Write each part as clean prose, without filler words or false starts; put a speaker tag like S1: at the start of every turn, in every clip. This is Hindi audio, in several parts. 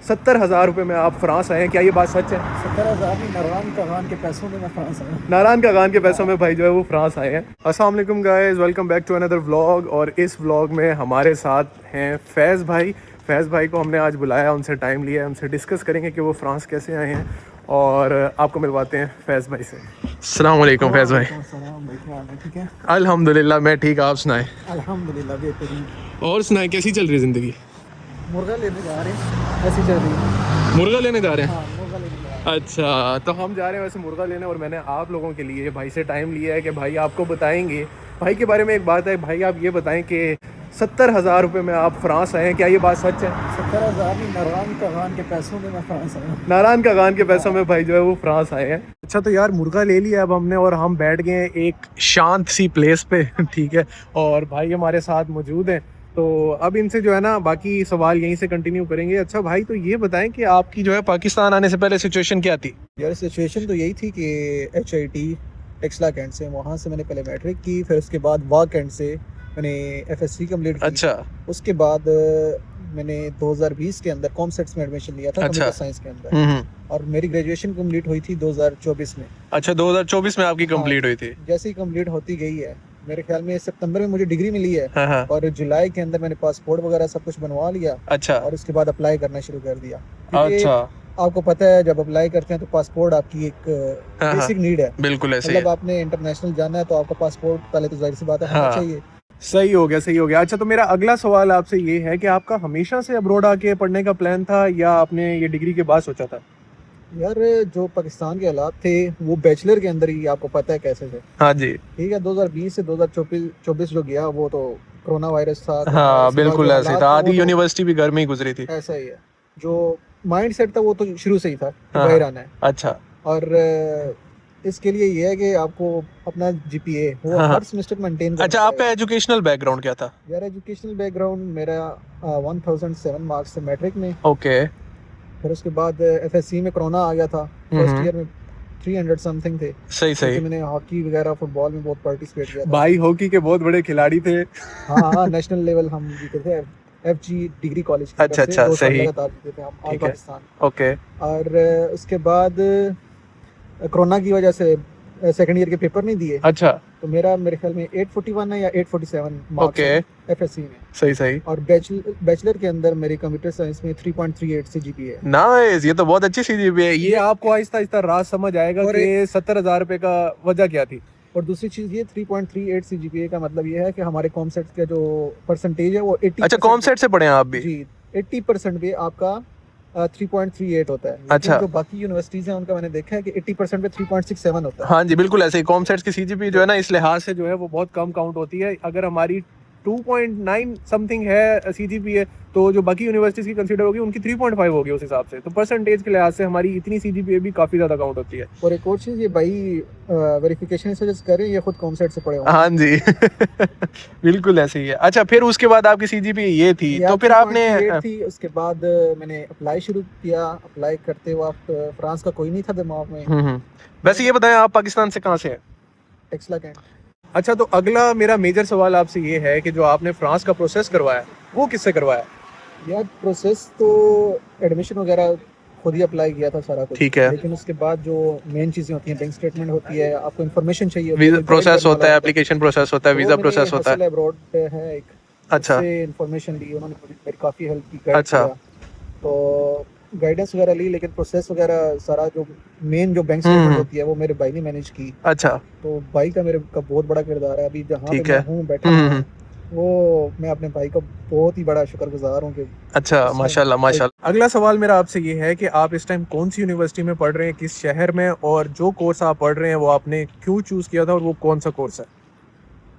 S1: 70,000 रुपये में आप फ्रांस आए हैं, क्या ये बात सच है?
S2: 70,000 नहीं, नारायण कागान के पैसों में मैं फ्रांस आया।
S1: नारायण कागान के पैसों में भाई जो है वो फ्रांस आए हैं। अस्सलाम वालेकुम guys, welcome back to another vlog. और इस व्लॉग में हमारे साथ हैं फैज़ भाई। फैज़ भाई को हमने आज बुलाया, उनसे टाइम लिया है, उनसे डिस्कस करेंगे कि वो फ्रांस कैसे आए हैं और आपको मिलवाते हैं फैज़ भाई से। अस्सलाम वालेकुम फैज़ भाई।
S2: सलाम भाई, क्या हाल है? ठीक है,
S1: अल्हम्दुलिल्लाह मैं ठीक, आप सुनाएं?
S2: अल्हम्दुलिल्लाह बेहतरीन।
S1: और सुनाएं, कैसी चल रही है ज़िंदगी?
S2: मुर्गा लेने जा रहे हैं, ऐसी चल रही है।
S1: मुर्गा लेने जा रहे हैं?
S2: हाँ, मुर्गा लेने जा रहे हैं।
S1: अच्छा, तो हम जा रहे हैं वैसे मुर्गा लेने, और मैंने आप लोगों के लिए भाई से टाइम लिया है कि भाई आपको बताएंगे भाई के बारे में। एक बात है भाई, आप ये बताएं कि 70,000 रुपये में आप फ्रांस आए हैं, क्या ये बात सच है?
S2: 70,000 नहीं, नारायण कागान के पैसों में मैं फ्रांस आया।
S1: नारायण कागान के पैसों में भाई जो है वो फ्रांस आए हैं। अच्छा, तो यार मुर्गा ले लिया अब हमने, और हम बैठ गए हैं एक शांत सी प्लेस पे ठीक है, और भाई हमारे साथ मौजूद हैं। तो अब इनसे जो है ना बाकी सवाल यहीं से कंटिन्यू करेंगे। अच्छा भाई, तो ये बताएं कि आपकी जो है पाकिस्तान आने से पहले सिचुएशन क्या थी?
S2: यार सिचुएशन तो यही थी कि HIT टेक्सला कैंट से, वहाँ से मैंने पहले मैट्रिक की, फिर उसके बाद वाह कैंट से मैंने FSC कंप्लीट की।
S1: अच्छा।
S2: उसके बाद मैंने 2020 के अंदर कॉमसेट्स में एडमिशन लिया था,
S1: अच्छा।
S2: कंप्यूटर साइंस के अंदर। और मेरी ग्रेजुएशन कंप्लीट हुई थी 2024 में।
S1: अच्छा, 2024 में आपकी
S2: हाँ,
S1: कंप्लीट हुई थी?
S2: जैसे ही कंप्लीट होती गई है, मेरे ख्याल में सितंबर में मुझे डिग्री मिली है।
S1: हाँ हाँ।
S2: और जुलाई के अंदर मैंने पासपोर्ट वगैरह सब कुछ बनवा लिया,
S1: अच्छा।
S2: और उसके बाद अप्लाई करना शुरू कर दिया। क्योंकि
S1: अच्छा।
S2: आपको पता है, जब अप्लाई करते हैं तो पासपोर्ट आपकी एक
S1: हाँ,
S2: बेसिक नीड है।
S1: बिल्कुल ऐसे ही
S2: मतलब
S1: है।
S2: आपने इंटरनेशनल जाना है तो आपका पासपोर्ट पहले तो जाहिर सी बात है होना
S1: हाँ।
S2: चाहिए।
S1: सही हो गया, सही हो गया। अच्छा, तो मेरा अगला सवाल आपसे ये है कि आपका हमेशा से अब्रॉड आके पढ़ने का प्लान था या आपने ये डिग्री के बाद सोचा था?
S2: यार, जो पाकिस्तान के हालात थे वो बैचलर के अंदर ही आपको पता है कैसे थे।
S1: हाँ जी।
S2: ठीक है, 2020 से 2024 जो गया वो तो कोरोना वायरस था। कोरोना
S1: हाँ
S2: वायरस के बाद
S1: बिल्कुल
S2: जो
S1: ऐसे ही
S2: हालात
S1: था,
S2: थे
S1: आधी
S2: वो तो
S1: यूनिवर्सिटी भी घर में ही गुजरी थी।
S2: ऐसा ही है। जो माइंड सेट था वो तो शुरू से ही था कि
S1: हाँ
S2: बाहर
S1: हाँ।
S2: आना है।
S1: अच्छा।
S2: और इसके लिए ये है कि आपको अपना GPA वो
S1: हाँ हाँ।
S2: हर सेमेस्टर मेंटेन करना
S1: अच्छा, आपका
S2: पड़ेगा।
S1: एजुकेशनल बैकग्राउंड क्या था?
S2: यार, एजुकेशनल बैकग्राउंड मेरा 1007 मार्क्स से मैट्रिक में।
S1: ओके।
S2: फिर उसके बाद FSC में कोरोना आ गया था। फर्स्ट ईयर में 300 समथिंग थे,
S1: सही
S2: क्योंकि
S1: सही।
S2: मैंने हॉकी वगैरह फुटबॉल में बहुत पार्टिसिपेट किया था।
S1: भाई हॉकी के बहुत बड़े खिलाड़ी थे।
S2: हाँ हाँ, नेशनल लेवल हम जीते थे। FG डिग्री कॉलेज की
S1: अच्छा
S2: तरफ से
S1: अच्छा,
S2: 2 साल
S1: सही।
S2: लगातार जीते थे हम ऑल
S1: ठीक है।
S2: पाकिस्तान।
S1: ओके।
S2: और उसके बाद कोरोना की वजह से सेकंड ईयर के पेपर नहीं दिए।
S1: अच्छा।
S2: तो मेरे ख्याल में 841 है या 847 मार्क्स
S1: ओके।
S2: है FSC में।
S1: सही सही।
S2: और बैचलर के अंदर मेरी कंप्यूटर साइंस में 3.38 से GPA है।
S1: नाइस, ये तो बहुत अच्छी सीजीपीए है। ये आपको आहिस्ता आहिस्ता राज समझ आएगा
S2: और
S1: कि 70,000 रुपये का वजह क्या थी।
S2: और दूसरी चीज़ ये 3.38 से GPA का मतलब ये है कि हमारे कॉमसेट का जो परसेंटेज है वो 80।
S1: अच्छा, कॉमसेट से पढ़े हैं आप भी?
S2: जी, 80% पे आपका 3.38 होता है। लेकिन
S1: अच्छा।
S2: जो बाकी यूनिवर्सिटीज़ हैं उनका मैंने देखा है कि 80% पे 3.67 होता है।
S1: हाँ जी, बिल्कुल ऐसे ही। कॉमसेट्स की सीजीपी जो है ना, इस लिहाज से जो है वो बहुत कम काउंट होती है। अगर हमारी 2.9 समथिंग है सीजीपीए, तो जो बाकी यूनिवर्सिटीज की कंसीडर होगी उनकी 3.5 होगी उस हिसाब से। तो परसेंटेज के लिहाज से हमारी इतनी सीजीपीए भी काफ़ी ज़्यादा काउंट होती है।
S2: और एक और चीज़, ये भाई वेरिफिकेशन से जस्ट करें, ये खुद कॉमसेट से पढ़े होंगे।
S1: हाँ जी बिल्कुल ऐसे ही है। अच्छा, फिर उसके बाद आपकी सीजीपीए ये थी, तो फिर आपने
S2: 3.38 थी। उसके बाद मैंने अप्लाई शुरू किया। अप्लाई करते वक्त फ्रांस का कोई नहीं था दिमाग में।
S1: वैसे ये बताएं, आप पाकिस्तान से कहाँ से हैं?
S2: टेक्सला कैंट।
S1: अच्छा, तो अगला मेरा मेजर सवाल आपसे ये है कि जो आपने फ्रांस का प्रोसेस करवाया वो किससे करवाया?
S2: यार, प्रोसेस तो एडमिशन वगैरह खुद ही अप्लाई किया था सारा कुछ।
S1: ठीक है।
S2: लेकिन उसके बाद जो मेन चीज़ें होती हैं, बैंक स्टेटमेंट होती है, आपको इन्फॉर्मेशन चाहिए,
S1: वीजा प्रोसेस होता है, एप्लीकेशन प्रोसेस होता है, वीजा प्रोसेस होता है।
S2: अब्रॉड है एक,
S1: अच्छा।
S2: उससे इन्फॉर्मेशन ली, उन्होंने मेरी काफ़ी हेल्प की, गाइड
S1: अच्छा।
S2: किया। तो गाइडेंस वगैरह ली, लेकिन प्रोसेस वगैरह सारा जो मेन जो बैंक स्टेटमेंट होती है वो मेरे भाई ने मैनेज की।
S1: अच्छा।
S2: तो भाई का मेरे का बहुत बड़ा किरदार है। अभी जहाँ
S1: ठीक
S2: पे
S1: है।
S2: मैं हूँ बैठा हुआ हूँ, वो मैं अपने भाई का बहुत ही बड़ा शुक्रगुजार हूँ कि
S1: अच्छा, माशाल्लाह माशाल्लाह। अगला सवाल मेरा आपसे ये है कि आप इस टाइम कौन सी यूनिवर्सिटी में पढ़ रहे हैं, किस शहर में, और जो कोर्स आप पढ़ रहे हैं वो आपने क्यों चूज किया था और वो कौन सा कोर्स है?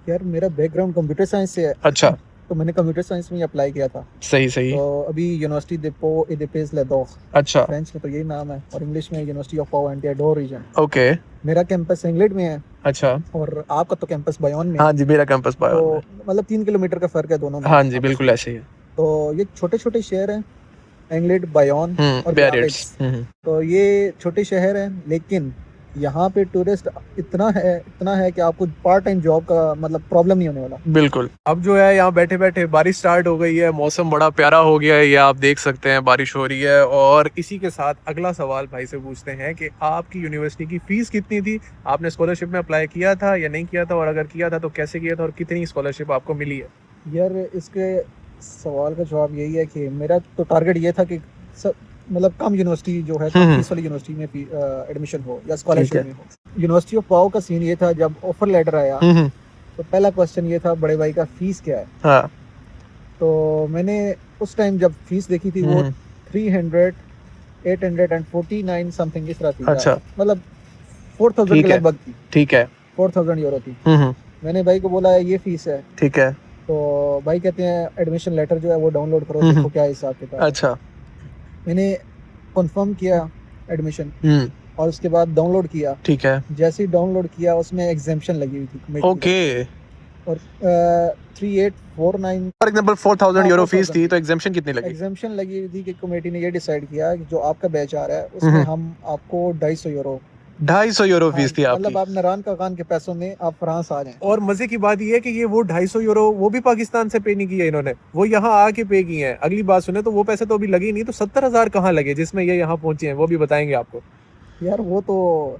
S2: यार, मेरा बैकग्राउंड कंप्यूटर साइंस से है।
S1: अच्छा।
S2: तो मैंने कंप्यूटर साइंस में ही अप्लाई किया था।
S1: सही सही।
S2: तो अभी यूनिवर्सिटी दे पो एडिपेस लेदोस,
S1: अच्छा।
S2: फ्रेंच में तो यही नाम है, और इंग्लिश में यूनिवर्सिटी ऑफ पाओ एंड डोर रीजन।
S1: ओके।
S2: मेरा कैंपस इंग्लैंड में है।
S1: अच्छा।
S2: और आपका तो कैंपस बायोन में
S1: हाँ
S2: है।
S1: जी, मेरा कैंपस
S2: तो
S1: बायोन में।
S2: मतलब 3 किलोमीटर का फर्क है दोनों में।
S1: हाँ जी,
S2: आपस
S1: बिल्कुल
S2: में।
S1: ऐसे ही है।
S2: तो ये छोटे छोटे शहर हैं, इंग्लैंड, बायोन और
S1: बियारिट्ज।
S2: बियारिट्ज। तो ये छोटे शहर हैं, लेकिन यहाँ पे टूरिस्ट इतना है कि आपको पार्ट टाइम जॉब का मतलब प्रॉब्लम नहीं होने वाला।
S1: बिल्कुल। अब जो है यहाँ बैठे बैठे बारिश स्टार्ट हो गई है, मौसम बड़ा प्यारा हो गया है, ये आप देख सकते हैं बारिश हो रही है। और इसी के साथ अगला सवाल भाई से पूछते हैं कि आपकी यूनिवर्सिटी की फीस कितनी थी, आपने स्कॉलरशिप में अप्लाई किया था या नहीं किया था, और अगर किया था तो कैसे किया था, और कितनी स्कॉलरशिप आपको मिली है?
S2: यार इसके सवाल का जवाब यही है कि मेरा तो टारगेट ये था कि मतलब कम यूनिवर्सिटी जो है कम फीस वाली यूनिवर्सिटी में एडमिशन हो या स्कॉलरशिप में हो। यूनिवर्सिटी ऑफ पाओ का सीन ये था, जब ऑफर लेटर आया तो पहला क्वेश्चन ये था बड़े भाई का फीस क्या है।
S1: हाँ।
S2: तो मैंने उस टाइम जब फीस देखी थी वो 849 समथिंग इस तरह थी।
S1: अच्छा।
S2: मतलब 4000 के लगभग थी।
S1: ठीक है।
S2: 4000 यूरो थी। मैंने भाई को बोला ये फीस है।
S1: ठीक है।
S2: तो भाई कहते हैं एडमिशन लेटर जो है वो डाउनलोड करो, देखो क्या हिसाब किताब।
S1: अच्छा। मैंने
S2: कंफर्म किया एडमिशन और उसके बाद डाउनलोड किया।
S1: ठीक है।
S2: जैसे ही डाउनलोड किया उसमें एग्जाम्पशन लगी हुई थी।
S1: ओके।
S2: और 3849
S1: फॉर एग्जांपल 4000 यूरो फीस थी, तो एग्जाम्पशन कितनी लगी?
S2: एग्जाम्पशन लगी हुई थी कि कमेटी ने ये डिसाइड किया कि जो आपका बैच आ रहा है उसमें हम आपको 250 यूरो
S1: 250 यूरो फीस थी आपकी।
S2: मतलब आप नारायण काकान के पैसों में आप फ्रांस आ जाएं।
S1: और मजे की बात ये है कि ये वो 250 यूरो वो भी पाकिस्तान से पे नहीं किया इन्होंने, वो यहाँ आके पे किए हैं। अगली बात सुने तो वो पैसे तो अभी लगे नहीं, तो 70,000 कहाँ लगे जिसमें ये यहाँ पहुंचे हैं, वो भी बताएंगे आपको।
S2: यार वो तो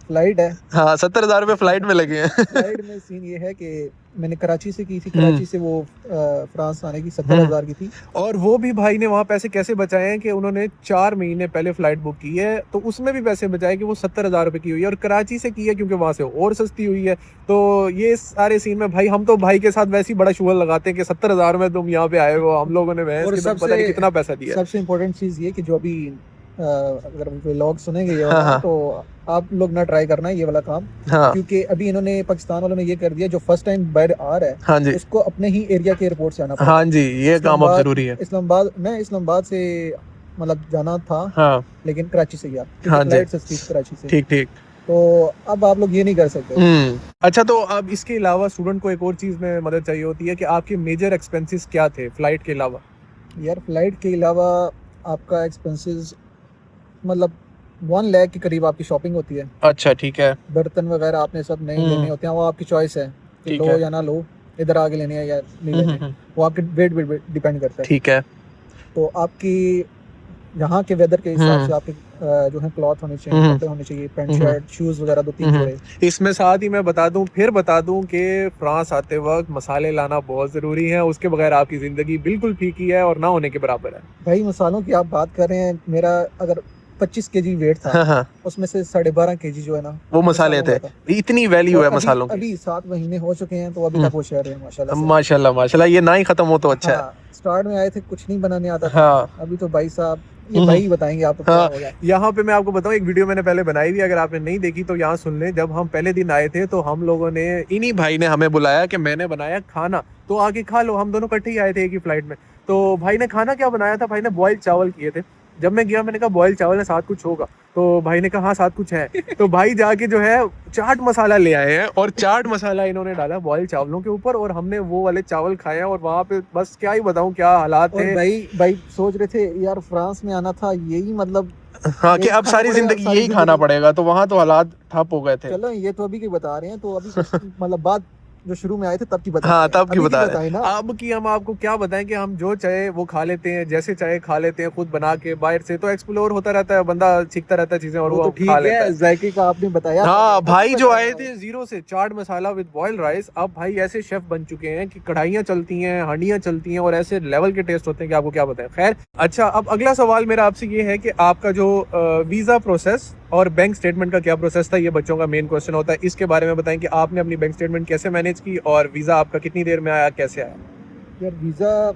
S2: फ्लाइट है।
S1: हाँ, 70,000 रुपए फ्लाइट में लगे हैं।
S2: फ्लाइट में सीन ये है कि मैंने कराची से की थी, कराची से वो फ्रांस आने की 70,000 की थी। और
S1: वो भी भाई ने वहाँ पैसे कैसे बचाए हैं कि उन्होंने 4 महीने पहले फ्लाइट बुक की है, तो उसमें भी पैसे बचाए कि वो 70,000 रुपए की हुई है, और कराची से की है क्योंकि वहाँ से और सस्ती हुई है। तो ये सारे सीन में भाई हम तो भाई के साथ वैसे ही बड़ा शुगर लगाते हैं कि 70,000 में तुम यहाँ पे आए हो, हम लोगों ने पता नहीं कितना पैसा दिया।
S2: सबसे इम्पोर्टेंट चीज ये कि जो अभी अगर व्लॉग सुनेंगे ये वाला, तो आप लोग ना ट्राई करना ये वाला काम। क्योंकि अभी इन्होंने पाकिस्तान वालों ने ये कर दिया, जो फर्स्ट टाइम बाहर आ रहा है उसको अपने ही एरिया के एयरपोर्ट से आना पड़ेगा। हाँ जी, ये काम अब जरूरी है। इस्लामाबाद से मतलब जाना था, लेकिन कराची से गया, फ्लाइट सस्ती कराची से। ठीक ठीक। तो अब आप लोग ये नहीं कर सकते।
S1: अच्छा, तो अब इसके अलावा स्टूडेंट को एक और चीज में मदद चाहिए होती है कि आपके मेजर एक्सपेंसेस क्या थे फ्लाइट के अलावा?
S2: यार फ्लाइट के अलावा आपका एक्सपेंसेस मतलब 1 लाख के करीब आपकी शॉपिंग होती है।
S1: अच्छा, ठीक है।
S2: बर्तन वगैरह आपने सब नहीं लेने होते हैं, वो आपकी चॉइस है कि लो या ना लो, इधर आके लेने हैं या नहीं लेने, वो आपके वेट पे डिपेंड करता है। ठीक है। तो आपकी यहाँ के वेदर के हिसाब से आपके जो है क्लॉथ होने चाहिए, कपड़े होने चाहिए, पैंट शर्ट शूज वगैरह 2-3 जोड़े।
S1: इसमें साथ ही मैं बता दूं कि फ्रांस आते वक्त मसाले लाना बहुत जरूरी है, उसके बगैर आपकी जिंदगी बिल्कुल फीकी है और ना होने के बराबर है।
S2: भाई मसालों की आप बात कर रहे हैं, मेरा अगर 25 kg वेट था, उसमें से 12.5 kg जो है ना वो मसाले थे।
S1: इतनी वैल्यू है मसालों की।
S2: अभी 7 महीने हो चुके हैं तो अभी तक वो शेयर है माशाल्लाह।
S1: माशाल्लाह, ये ना ही खत्म हो तो अच्छा है।
S2: स्टार्ट में आए थे कुछ नहीं बनाने आता था। अभी तो भाई साहब ये भाई बताएंगे आपको क्या हो गया।
S1: यहाँ पे मैं आपको बताऊं, एक वीडियो मैंने पहले बनाई हुई, अगर आपने नहीं देखी तो यहाँ सुन लें। जब हम पहले दिन आए थे तो हम लोगों ने, इन्हीं भाई ने हमें बुलाया कि मैंने बनाया खाना, तो आके खा लो। हम दोनों इकट्ठे ही आए थे एक ही फ्लाइट में। तो भाई ने खाना क्या बनाया था, भाई ने बॉइल्ड चावल किए थे। जब मैं गया मैंने कहा बॉइल्ड चावल है, साथ कुछ होगा? तो भाई ने कहा हाँ साथ कुछ है। तो भाई जाके जो है चाट मसाला ले आए हैं, और चाट मसाला इन्होंने डाला बॉइल्ड चावलों के ऊपर, और हमने वो वाले चावल खाए हैं। और वहाँ पे बस क्या ही बताऊं क्या हालात थे।
S2: भाई सोच रहे थे यार फ्रांस में आना था, यही मतलब
S1: हाँ कि अब सारी जिंदगी यही खाना पड़ेगा, तो वहाँ तो हालात ठप हो गए थे।
S2: चलो ये तो अभी की बता रहे हैं, तो अभी मतलब बात जो शुरू में आए थे तब की बता।
S1: हाँ, तब की बता रहे हैं। अब की हम आपको क्या बताएं कि हम जो चाहे वो खा लेते हैं, जैसे चाहे खा लेते हैं, खुद बना के। बाहर से तो एक्सप्लोर होता रहता है, बंदा सीखता रहता है चीजें, और वो खा लेता है।
S2: जायके का आपने बताया।
S1: हाँ, भाई जो आए थे जीरो से, chaat masala with boiled rice, अब भाई ऐसे शेफ बन चुके हैं कि कढ़ाइयाँ चलती हैं, हांडियाँ चलती हैं, और ऐसे लेवल के टेस्ट होते हैं कि आपको क्या बताएं। खैर, अच्छा, अब अगला सवाल मेरा आपसे ये है कि आपका जो वीजा प्रोसेस और बैंक स्टेटमेंट का क्या प्रोसेस था, ये बच्चों का मेन क्वेश्चन होता है। इसके बारे में बताएं कि आपने अपनी बैंक स्टेटमेंट कैसे मैनेज की, और वीजा आपका कितनी देर में आया, कैसे आया?
S2: यार वीजा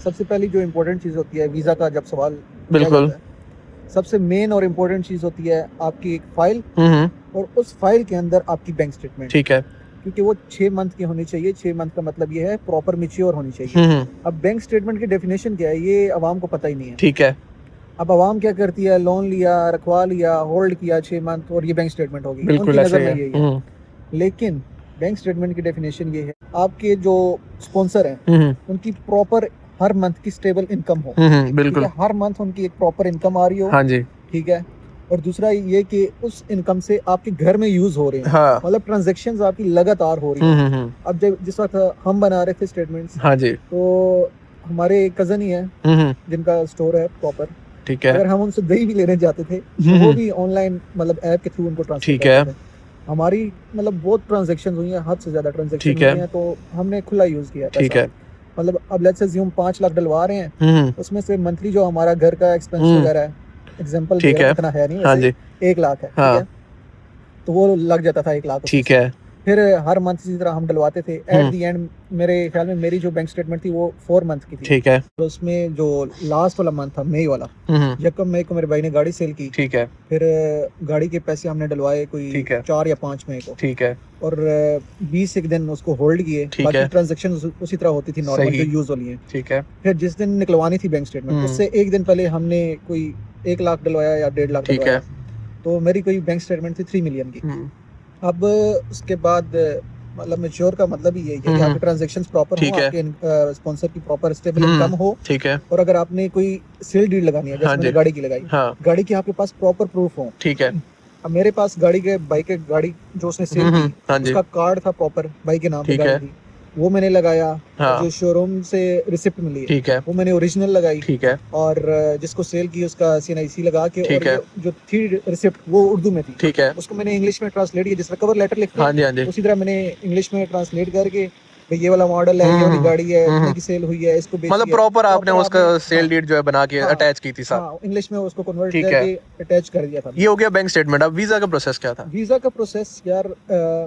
S2: सबसे पहली जो इम्पोर्टेंट चीज होती है वीजा का जब सवाल,
S1: बिल्कुल
S2: सबसे मेन और इम्पोर्टेंट चीज होती है आपकी एक फाइल, और उस फाइल के अंदर आपकी बैंक स्टेटमेंट।
S1: ठीक है।
S2: क्योंकि वो 6 मंथ की होनी चाहिए। 6 मंथ का मतलब ये है प्रॉपर मैच्योर होनी चाहिए। अब बैंक स्टेटमेंट की डेफिनेशन क्या है ये अवाम को पता ही नहीं है।
S1: ठीक है।
S2: अब आवाम क्या करती है, लोन लिया, रखवा लिया, होल्ड किया 6 मंथ, और ये बैंक स्टेटमेंट होगी, उनकी नजर में यही है। लेकिन बैंक स्टेटमेंट की डेफिनेशन ये है आपके जो स्पॉन्सर हैं उनकी प्रॉपर हर मंथ की स्टेबल इनकम हो। बिल्कुल, हर मंथ उनकी एक प्रॉपर इनकम आ रही हो। हाँ जी, ठीक है। और दूसरा ये कि उस इनकम से आपके घर में यूज हो रहे हैं,
S1: हाँ,
S2: मतलब ट्रांजैक्शंस आपकी लगातार हो रही हैं। अब जब जिस वक्त हम बना रहे थे स्टेटमेंट्स,
S1: हाँ जी,
S2: तो हमारे एक कजन ही है जिनका स्टोर है प्रॉपर,
S1: ठीक है,
S2: अगर हम उनसे दही भी लेने जाते थे तो वो भी ऑनलाइन मतलब ऐप के थ्रू उनको ट्रांसफर
S1: ठीक है,
S2: करते थे। हमारी मतलब बहुत ट्रांजैक्शन हुई हैं, हद से ज्यादा ट्रांजैक्शन
S1: ठीक
S2: हुई
S1: है,
S2: हैं, तो हमने खुला यूज किया
S1: ठीक
S2: पैसा।
S1: है,
S2: मतलब अब लेट्स अज्यूम 5 लाख डलवा रहे हैं, उसमें से मंथली जो हमारा घर का एक्सपेंस वगैरह है, एग्जांपल दे
S1: ठीक
S2: रहा
S1: है,
S2: हूँ, इतना है नहीं
S1: हाँ
S2: वैसे,
S1: जी,
S2: 1 लाख है, ठीक
S1: हाँ,
S2: है, तो वो लग जाता था 1 लाख उसमें
S1: ठीक
S2: से।
S1: है,
S2: फिर हर मंथ इसी तरह हम डलवाते थे। एट द एंड मेरे ख्याल में मेरी जो बैंक स्टेटमेंट थी वो 4 मंथ की थी,
S1: ठीक है,
S2: तो उसमें जो लास्ट वाला मंथ था मई वाला, यकम मई को मेरे भाई ने गाड़ी सेल की।
S1: ठीक है,
S2: फिर गाड़ी के पैसे हमने डलवाए कोई
S1: ठीक है,
S2: 4 या 5 मई को,
S1: ठीक है,
S2: और 20 एक दिन उसको होल्ड किए,
S1: ठीक
S2: बाकी
S1: है,
S2: ट्रांजेक्शन उसी तरह होती थी नॉर्मल जो
S1: सही,
S2: यूज वाली है।
S1: ठीक है,
S2: फिर जिस दिन निकलवानी थी बैंक स्टेटमेंट, उससे एक दिन पहले हमने कोई 1 लाख डलवाया या 1.5 लाख
S1: ठीक है,
S2: डलवाया, तो मेरी कोई बैंक स्टेटमेंट थी 3 मिलियन की। अब उसके बाद मतलब मेच्योर का मतलब ही यही है कि आपके ट्रांजैक्शंस प्रॉपर हो,
S1: ठीक है,
S2: आपके स्पॉन्सर की प्रॉपर स्टेबल इनकम हो,
S1: ठीक है,
S2: और अगर आपने कोई सेल डीड लगानी है, जैसे
S1: हाँ
S2: मैंने
S1: जी,
S2: गाड़ी की लगाई,
S1: हाँ,
S2: गाड़ी की आपके पास प्रॉपर प्रूफ हो।
S1: ठीक है,
S2: अब मेरे पास गाड़ी के बाइक के गाड़ी जो उसने सेल की,
S1: हाँ जी,
S2: उसका कार्ड था प्रॉपर, बाइक के नाम पे
S1: ठीक
S2: गाड़ी
S1: है,
S2: थी, वो मैंने लगाया। और
S1: हाँ,
S2: जो शोरूम से रिसिप्ट मिली है
S1: ठीक है,
S2: वो मैंने ओरिजिनल लगाई,
S1: ठीक है,
S2: और जिसको सेल की उसका CNIC लगा के, और
S1: ठीक है,
S2: ये जो थी रिसिप्ट वो उर्दू में थी,
S1: ठीक है,
S2: उसको मैंने इंग्लिश में ट्रांसलेट किया, जिस तरह कवर लेटर लिखते
S1: हाँ जी, हाँ
S2: हैं
S1: जी,
S2: उसी तरह मैंने इंग्लिश में ट्रांसलेट करके, भाई ये वाला मॉडल है, ये वाली गाड़ी है, इतने की सेल हुई है, इसको
S1: मतलब
S2: बेची है,
S1: प्रॉपर आपने
S2: प्रॉपर
S1: उसका
S2: आपने,
S1: सेल
S2: हाँ
S1: डीड जो है बना के
S2: हाँ
S1: अटैच की थी साथ,
S2: हाँ, इंग्लिश में उसको कन्वर्ट
S1: ठीक है,
S2: करके अटैच कर दिया था।
S1: ये हो गया बैंक स्टेटमेंट। अब वीजा का प्रोसेस क्या था?
S2: वीजा का प्रोसेस यार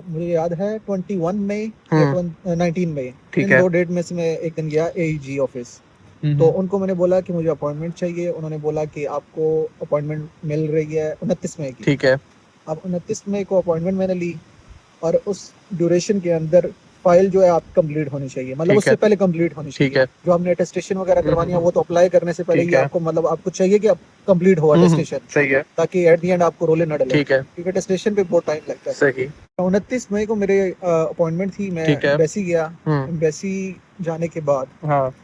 S2: मुझे याद है 21 मई या 19 मई,
S1: ठीक
S2: इन
S1: है,
S2: 2 डेट में से मैं एक दिन गया AEG ऑफिस। तो उनको मैंने बोला कि मुझे अपॉइंटमेंट चाहिए, उन्होंने बोला कि आपको अपॉइंटमेंट मिल रही है 29 मई की।
S1: ठीक है,
S2: अब 29 मई को अपॉइंटमेंट मैंने ली, और उस ड्यूरेशन के अंदर फाइल जो है आप कंप्लीट होनी चाहिए, मतलब
S1: ठीक
S2: उससे
S1: है,
S2: पहले कंप्लीट होनी
S1: ठीक
S2: चाहिए।
S1: है,
S2: जो हमने अटेस्टेशन वगैरह करवानी है वो तो अप्लाई करने से पहले
S1: ठीक
S2: ही
S1: है,
S2: आपको, मतलब आपको चाहिए कि आप कंप्लीट हो अटेस्टेशन,
S1: सही है,
S2: ताकि एट द एंड आपको रोले ना डले,
S1: ठीक है,
S2: क्योंकि अटेस्टेशन पे बहुत टाइम लगता है।
S1: सही,
S2: 29 मई को मेरे अपॉइंटमेंट थी, मैं
S1: ठीक है,
S2: एम्बेसी गया। एम्बेसी जाने के बाद
S1: हाँ,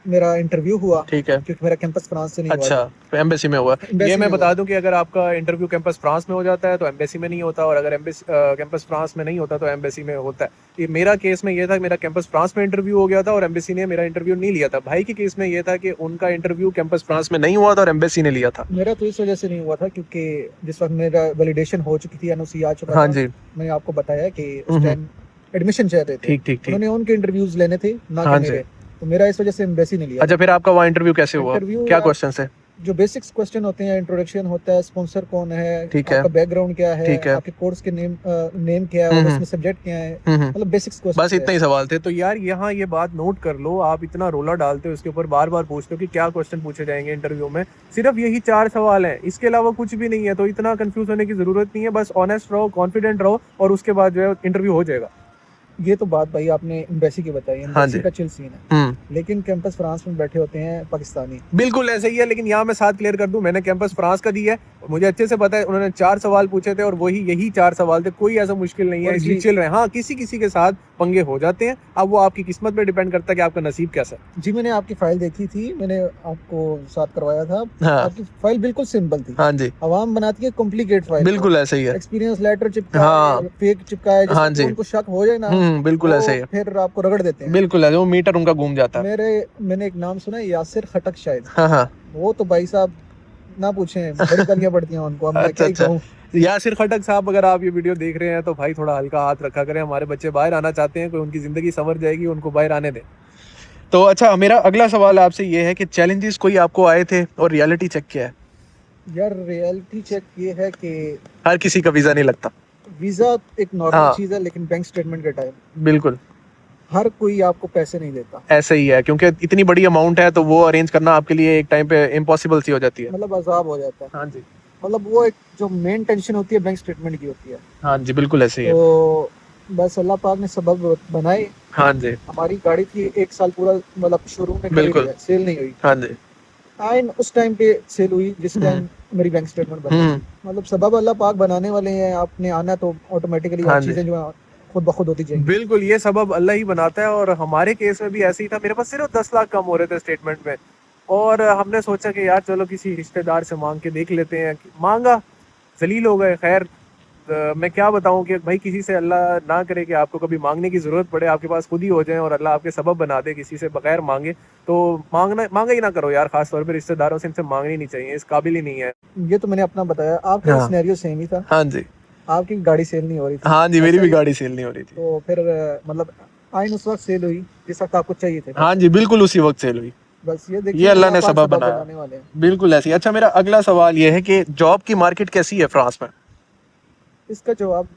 S2: मेरा इंटरव्यू हुआ,
S1: ठीक है,
S2: क्योंकि मेरा कैंपस फ्रांस से नहीं हुआ
S1: अच्छा,
S2: था,
S1: तो एम्बेसी में हुआ। ये
S2: एम्बेसी
S1: मैं
S2: में हुआ
S1: बता
S2: था।
S1: दूं कि अगर आपका इंटरव्यू कैंपस फ्रांस में हो जाता है तो एम्बेसी में नहीं होता, और अगर एम्बेसी कैंपस फ्रांस में नहीं होता तो एम्बेसी में होता है। ये मेरा केस में ये था, मेरा कैंपस फ्रांस में इंटरव्यू हो गया था और एम्बेसी ने मेरा इंटरव्यू नहीं लिया था। भाई के केस में ये था कि उनका इंटरव्यू कैंपस फ्रांस में नहीं हुआ था और एम्बेसी ने लिया था।
S2: मेरा तो इस वजह से नहीं हुआ था क्योंकि जिस वक्त मेरा वैलिडेशन हो चुकी थी, NOC आ चुका
S1: हाँ
S2: था,
S1: जी,
S2: मैंने आपको बताया कि उस टाइम एडमिशन चाहते थे,
S1: ठीक ठीक ठीक,
S2: उन्होंने उनके इंटरव्यूज लेने थे ना कि
S1: हाँ जी।
S2: मेरे, तो मेरा इस वजह से एम्बेसी ने लिया
S1: अच्छा,
S2: था।
S1: फिर आपका वहाँ इंटरव्यू कैसे हुआ?
S2: इंटरव्यू
S1: क्या
S2: यार,
S1: क्वेश्चन है?
S2: जो बेसिक्स क्वेश्चन होते हैं, इंट्रोडक्शन होता है, स्पॉन्सर कौन है,
S1: ठीक है,
S2: आपका बैकग्राउंड क्या है,
S1: ठीक है,
S2: आपके कोर्स के नेम क्या है और उसमें सब्जेक्ट क्या है, मतलब बेसिक्स
S1: बस
S2: क्वेश्चन
S1: इतने ही सवाल थे। तो यार यहाँ ये बात नोट कर लो, आप इतना रोला डालते हो इसके ऊपर, बार बार पूछते हो कि क्या क्वेश्चन पूछे जाएंगे इंटरव्यू में, सिर्फ यही 4 सवाल हैं, इसके अलावा कुछ भी नहीं है। तो इतना कंफ्यूज होने की जरूरत नहीं है, बस ऑनेस्ट रहो, कॉन्फिडेंट रहो, और उसके बाद जो है इंटरव्यू हो जाएगा।
S2: ये तो बात भाई आपने एम्बेसी की बताई,
S1: हाँ
S2: एम्बेसी
S1: जी,
S2: का चिल सीन है, लेकिन कैंपस फ्रांस में बैठे होते हैं पाकिस्तानी।
S1: बिल्कुल ऐसे ही है, लेकिन यहाँ मैं साथ क्लियर कर दूं, मैंने कैंपस फ्रांस का दिया है, मुझे अच्छे से पता है। उन्होंने 4 सवाल पूछे थे और वही यही 4 सवाल थे, कोई ऐसा मुश्किल नहीं है, इसलिए चिल रहे हैं। हाँ, किसी किसी के साथ पंगे हो जाते हैं, अब वो आपकी किस्मत पे डिपेंड करता है कि आपका नसीब कैसा है।
S2: जी, मैंने आपकी फाइल देखी थी, मैंने आपको साथ करवाया था,
S1: हाँ,
S2: आपकी फाइल बिल्कुल सिंपल थी।
S1: हाँ जी,
S2: अवाम बनाती है कॉम्प्लिकेट फाइल,
S1: बिल्कुल ऐसे ही है।
S2: एक्सपीरियंस लेटर चिपका
S1: हाँ,
S2: है, फेक चिपका है,
S1: हाँ
S2: जिससे
S1: जी,
S2: उनको शक हो जाए ना,
S1: बिल्कुल ऐसे ही
S2: वो
S1: है,
S2: फिर आपको रगड़ देते हैं।
S1: बिल्कुल है, वो मीटर उनका घूम जाता है।
S2: मैंने एक नाम सुना है, यासिर खटक शायद,
S1: हाँ हाँ,
S2: वो तो भाई साहब ना पूछें, बड़ी गालियां पड़ती हैं उनको, अब मैं
S1: अच्छा
S2: क्या ही
S1: अच्छा,
S2: कहूँ।
S1: यासिर खटक साहब, अगर आप ये वीडियो देख रहे हैं तो भाई थोड़ा हल्का हाथ रखा करें, हमारे बच्चे बाहर आना चाहते हैं, कोई उनकी जिंदगी संवर जाएगी, उनको बाहर आने दें। तो अच्छा, मेरा अगला सवाल आपसे ये है कि चैलेंजेस कोई आपको आए थे और रियलिटी चेक क्या है?
S2: यार रियलिटी चेक ये है कि
S1: हर किसी का वीजा नहीं लगता।
S2: वीजा एक नॉर्मल
S1: हाँ,
S2: चीज है, लेकिन बैंक स्टेटमेंट के टाइम
S1: बिल्कुल
S2: हर कोई आपको पैसे नहीं देता,
S1: ऐसे ही है, क्योंकि इतनी बड़ी अमाउंट है तो वो अरेंज करना आपके लिए एक टाइम पे इम्पॉसिबल सी हो जाती है।
S2: मतलब अजाब हो जाता है।
S1: हाँ जी,
S2: मतलब वो एक जो मेन टेंशन होती है बैंक स्टेटमेंट की होती है।
S1: हाँ जी, बिल्कुल ऐसे ही है।
S2: तो बस अल्लाह पाक ने सबब बनाए,
S1: हाँ जी,
S2: हमारी गाड़ी थी 1 साल पूरा, मतलब शोरूम में खड़ी
S1: बिल्कुल,
S2: रही है, सेल नहीं हुई।
S1: हाँ जी,
S2: आइन उस टाइम पे सेल हुई जिस टाइम मेरी बैंक स्टेटमेंट बनी थी। मतलब सबब अल्लाह पाक बनाने वाले हैं, आपने आना तो ऑटोमेटिकली
S1: हाँ
S2: आप
S1: जी,
S2: चीजें जो है खुद ब खुद होती जाएंगी।
S1: बिल्कुल, ये सबब अल्लाह ही बनाता है, और हमारे केस में भी ऐसे ही था। मेरे पास सिर्फ 10 लाख कम हो रहे थे स्टेटमेंट में, और हमने सोचा कि यार चलो किसी रिश्तेदार से मांग के देख लेते हैं। मांगा, जलील हो गए। खैर मैं क्या बताऊं कि भाई किसी से अल्लाह ना करे कि आपको कभी मांगने की ज़रूरत पड़े, आपके पास खुद ही हो जाए और अल्लाह आपके सबब बना दे किसी से बगैर मांगे, तो मांगा ही ना करो यार। खास तौर पे रिश्तेदारों से इनसे मांगनी नहीं चाहिए, इस काबिल ही नहीं है।
S2: ये तो मैंने अपना बताया, आपका
S1: हाँ।
S2: सिनेरियो सेम ही था।
S1: हाँ जी।
S2: आपकी गाड़ी सेल नहीं हो रही थी।
S1: हाँ जी, मेरी
S2: ऐसा
S1: भी
S2: ही?
S1: गाड़ी सेल नहीं हो रही थी।
S2: तो फिर मतलब आइन उस वक्त सेल हुई जिस वक्त आपको चाहिए थे।
S1: हाँ जी, बिल्कुल उसी वक्त सेल हुई।
S2: बस ये देखिए,
S1: ये अल्लाह ने
S2: आप
S1: सबब बनाया।
S2: बनाने वाले हैं।
S1: बिल्कुल ऐसी। अच्छा, मेरा अगला सवाल ये है कि जॉब की मार्केट कैसी है फ्रांस में?
S2: इसका जवाब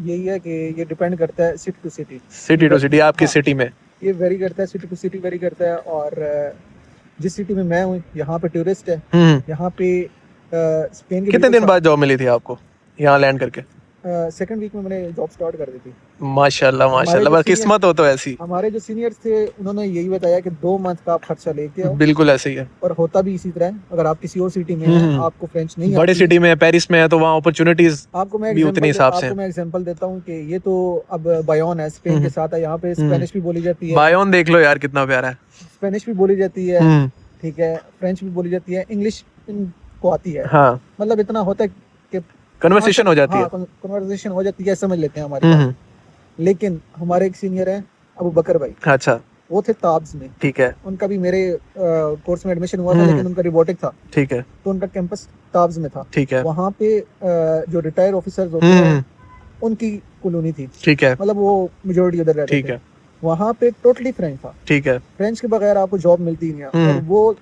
S2: यही है कि ये डिपेंड करता है city to city.
S1: City to city, आपकी
S2: हाँ,
S1: सिटी में?
S2: ये वेरी करता है, सिटी टू सिटी वेरी करता है। और जिस सिटी में मैं हूँ यहाँ पे टूरिस्ट है। यहाँ पे स्पेन के
S1: कितने दिन बाद जॉब मिली थी आपको यहाँ लैंड करके?
S2: सेकंड वीक में मैंने जॉब स्टार्ट कर दी थी।
S1: माशाल्लाह माशाल्लाह, बस किस्मत हो तो ऐसी।
S2: हमारे जो सीनियर्स थे उन्होंने यही बताया कि 2 मंथ का आप खर्चा लेके आओ।
S1: बिल्कुल ऐसे ही है।
S2: और होता भी इसी तरह है। अगर आप किसी और सिटी में हैं, आपको फ्रेंच नहीं
S1: बड़े
S2: आती,
S1: सिटी में है, पेरिस में है, तो वहाँ अपॉर्चुनिटीज
S2: आपको मैं
S1: भी उतने हिसाब से
S2: आपको मैं एग्जांपल देता हूँ कि ये तो अब बायोन है, स्पेन के साथ है। यहाँ पे स्पेनिश भी बोली जाती है।
S1: बायोन देख लो यार कितना प्यारा है।
S2: स्पेनिश भी बोली जाती है, ठीक है, फ्रेंच भी बोली जाती है, इंग्लिश को आती है।
S1: हाँ,
S2: मतलब इतना होता है कि
S1: कन्वर्सेशन हो जाती है।
S2: कन्वर्सेशन हो जाती है, समझ लेते हैं हमारी बात। लेकिन हमारे एक सीनियर है अबू बकर भाई।
S1: अच्छा।
S2: वो थे ताब्स में।
S1: ठीक है।
S2: उनका भी मेरे कोर्स में एडमिशन हुआ था, लेकिन उनका रोबोटिक था।
S1: ठीक है।
S2: तो उनका कैंपस ताब्स में था।
S1: ठीक है।
S2: वहाँ पे जो रिटायर ऑफिसर्स होते हैं उनकी कॉलोनी थी।
S1: ठीक है।
S2: मतलब वो मेजोरिटी उधर रहते थे।
S1: ठीक है।
S2: वहाँ पे टोटली फ्रेंच था।
S1: ठीक है।
S2: फ्रेंच के बगैर आपको जॉब मिलती ही नहीं है। और वो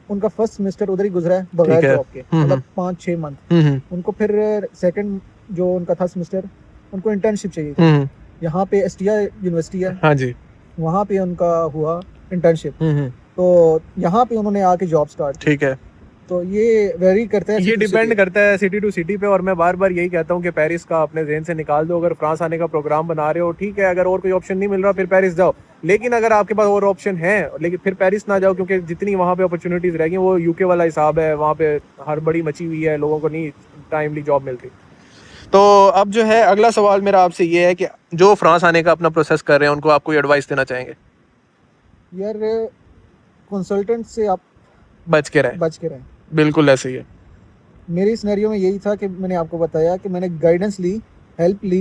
S2: उनका फर्स्ट सेमेस्टर उधर ही गुजरा है बगैर जॉब के, मतलब 5-6 मंथ। उनको फिर सेकंड जो उनका था सेमेस्टर, उनको इंटर्नशिप चाहिए थी। यहाँ पे एस्टिया यूनिवर्सिटी है।
S1: हाँ जी।
S2: वहाँ पे उनका हुआ इंटर्नशिप। तो यहाँ पे उन्होंने आके जॉब स्टार्ट की।
S1: ठीक है।
S2: तो ये वेरी करता है,
S1: ये डिपेंड करता है सिटी टू सिटी पे। और मैं बार बार यही कहता हूँ कि पेरिस का अपने ज़हन से निकाल दो। अगर फ्रांस आने का प्रोग्राम बना रहे हो ठीक है, अगर और कोई ऑप्शन नहीं मिल रहा फिर पेरिस जाओ। लेकिन अगर आपके पास और ऑप्शन है, लेकिन फिर पेरिस ना जाओ, क्योंकि जितनी वहाँ पे अपॉर्चुनिटीज रहेगी वो यूके वाला हिसाब है। वहाँ पे हर बड़ी मची हुई है, लोगों को नहीं टाइमली जॉब मिलती। तो अब जो है अगला सवाल मेरा आपसे ये है कि जो फ्रांस आने का अपना प्रोसेस कर रहे हैं उनको आप कोई एडवाइस देना चाहेंगे?
S2: यार कंसल्टेंट से आप
S1: बच के रहें। बिल्कुल ऐसे ही है।
S2: मेरी सिनेरियो में यही था कि मैंने आपको बताया कि मैंने गाइडेंस ली, हेल्प ली,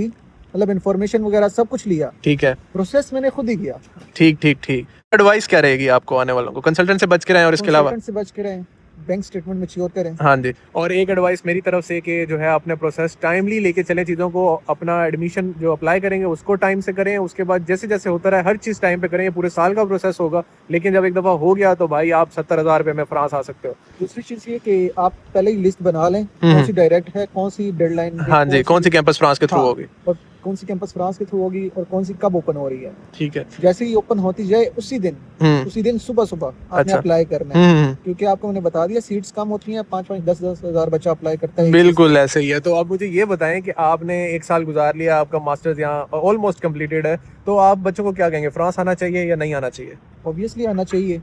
S2: मतलब इन्फॉर्मेशन वगैरह सब कुछ लिया। ठीक है। प्रोसेस मैंने खुद ही किया। ठीक। एडवाइस क्या रहेगी आपको आने वालों को? कंसल्टेंट से बच के रहें और इसके अलावा कंसल्टेंट से बच के रहें, बैंक स्टेटमेंट मैच्योर करें।
S1: हाँ जी। और एक एडवाइस मेरी तरफ से कि जो है अपने प्रोसेस टाइमली लेके चलें चीज़ों को। अपना एडमिशन जो अप्लाई करेंगे उसको टाइम से करें। उसके बाद जैसे जैसे होता रहे हर चीज़ टाइम पे करें। ये पूरे साल का प्रोसेस होगा, लेकिन जब एक दफ़ा हो गया तो भाई आप 70,000 रुपये में फ्रांस आ सकते हो।
S2: दूसरी चीज़ ये कि आप पहले ही लिस्ट बना लें, कौन सी डायरेक्ट है, कौन सी डेडलाइन,
S1: हाँ जी, कौन सी कैंपस फ्रांस के थ्रू होगी,
S2: और कौन सी कैंपस फ्रांस के थ्रू होगी, और कौन सी कब ओपन हो रही है।
S1: ठीक है।
S2: जैसे ही ओपन होती जाए उसी दिन सुबह आपने अप्लाई करना है। क्योंकि आपको मैंने बता दिया सीट्स कम होती हैं, 5-5, 10-10 हज़ार बच्चा अप्लाई करता है।
S1: बिल्कुल ऐसे ही है। तो आप मुझे ये बताएं कि आपने 1 साल गुजार लिया, आपका मास्टर्स यहाँ ऑलमोस्ट कंप्लीटेड है, तो आप बच्चों को क्या कहेंगे? फ्रांस आना चाहिए या नहीं आना चाहिए?
S2: ऑब्वियसली आना चाहिए।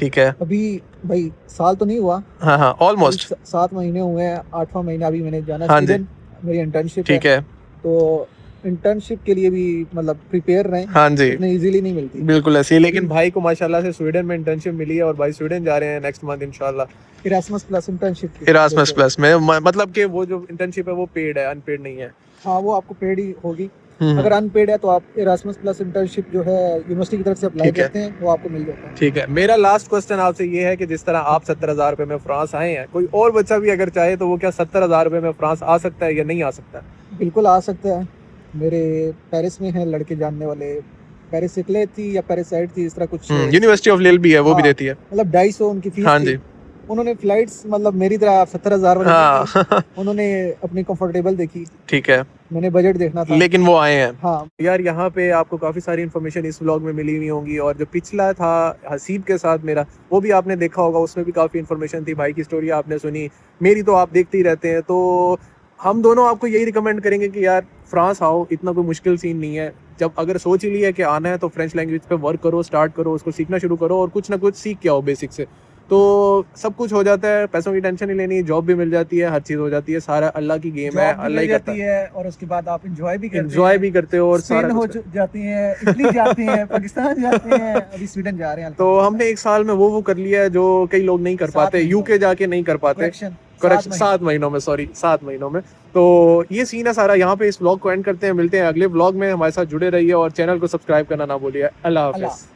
S1: ठीक है।
S2: अभी भाई साल तो नहीं हुआ।
S1: हाँ, ऑलमोस्ट
S2: 7 महीने हुए हैं, 8वां महीना अभी मैंने जाना।
S1: हाँ जी।
S2: मेरी इंटर्नशिप
S1: ठीक है।
S2: तो इंटर्नशिप के लिए भी मतलब प्रिपेयर रहें।
S1: हाँ जी।
S2: इतनी इजीली नहीं मिलती।
S1: बिल्कुल ऐसी है। लेकिन भाई को माशाल्लाह से स्वीडन में इंटर्नशिप मिली है और भाई स्वीडन जा रहे हैं नेक्स्ट मंथ इंशाल्लाह।
S2: Erasmus plus internship.
S1: Erasmus plus में मतलब कि वो जो इंटर्नशिप है वो पेड है, अनपेड नहीं है।
S2: हाँ, वो आपको पेड ही होगी। अगर अनपेड है तो आप इरास्मस प्लस इंटर्नशिप जो है यूनिवर्सिटी की तरफ से अप्लाई करते हैं, वो आपको मिल जाता है।
S1: ठीक है। मेरा लास्ट क्वेश्चन आपसे ये है कि जिस तरह आप 70,000 रुपये में फ्रांस आए हैं, कोई और बच्चा भी अगर चाहे तो वो क्या 70,000 रुपये में फ्रांस आ सकता है या नहीं आ सकता?
S2: बिल्कुल आ सकता है। मेरे पेरिस में हैं लड़के जानने वाले, पेरिस सिकले थी या पेरिस साइड थी, इस तरह कुछ।
S1: यूनिवर्सिटी ऑफ लील भी है, वो भी देती है।
S2: मतलब 250 उनकी फीस।
S1: हाँ
S2: थी।
S1: जी।
S2: उन्होंने फ्लाइट्स मतलब मेरी तरह 70,000 वाली
S1: हाँ।
S2: उन्होंने अपनी कंफर्टेबल देखी।
S1: ठीक है।
S2: मैंने बजट देखना था,
S1: लेकिन वो आए हैं।
S2: हाँ
S1: यार, यहाँ पे आपको काफ़ी सारी इन्फॉर्मेशन इस व्लॉग में मिली हुई होंगी। और जो पिछला था हसीब के साथ मेरा, वो भी आपने देखा होगा, उसमें भी काफ़ी इन्फॉर्मेशन थी। भाई की स्टोरी आपने सुनी, मेरी तो आप देखते ही रहते हैं। तो हम दोनों आपको यही रिकमेंड करेंगे कि यार फ्रांस आओ, इतना कोई मुश्किल सीन नहीं है। जब अगर सोच ही लिया है कि आना है तो फ्रेंच लैंग्वेज पे वर्क करो, स्टार्ट करो, उसको सीखना शुरू करो और कुछ ना कुछ सीख के आओ बेसिक से। तो सब कुछ हो जाता है, पैसों की टेंशन नहीं लेनी, जॉब भी मिल जाती है, हर चीज हो जाती है, सारा अल्लाह की गेम है, अल्लाह ही करता
S2: है। और उसके बाद आप एंजॉय भी
S1: करते हो और सारा
S2: हो जाती है, इटली जाते हैं, पाकिस्तान जाते हैं, अभी स्वीडन जा रहे हैं।
S1: तो हमने एक साल में वो कर लिया है जो कई लोग नहीं कर पाते, यूके जाके नहीं कर पाते। करेक्शन 7 महीनों में, सॉरी 7 महीनों में। तो ये सीन है सारा। यहाँ पे इस व्लॉग को एंड करते हैं, मिलते हैं अगले व्लॉग में। हमारे साथ जुड़े रहिए और चैनल को सब्सक्राइब करना ना भूलिए। अल्लाह हाफिज।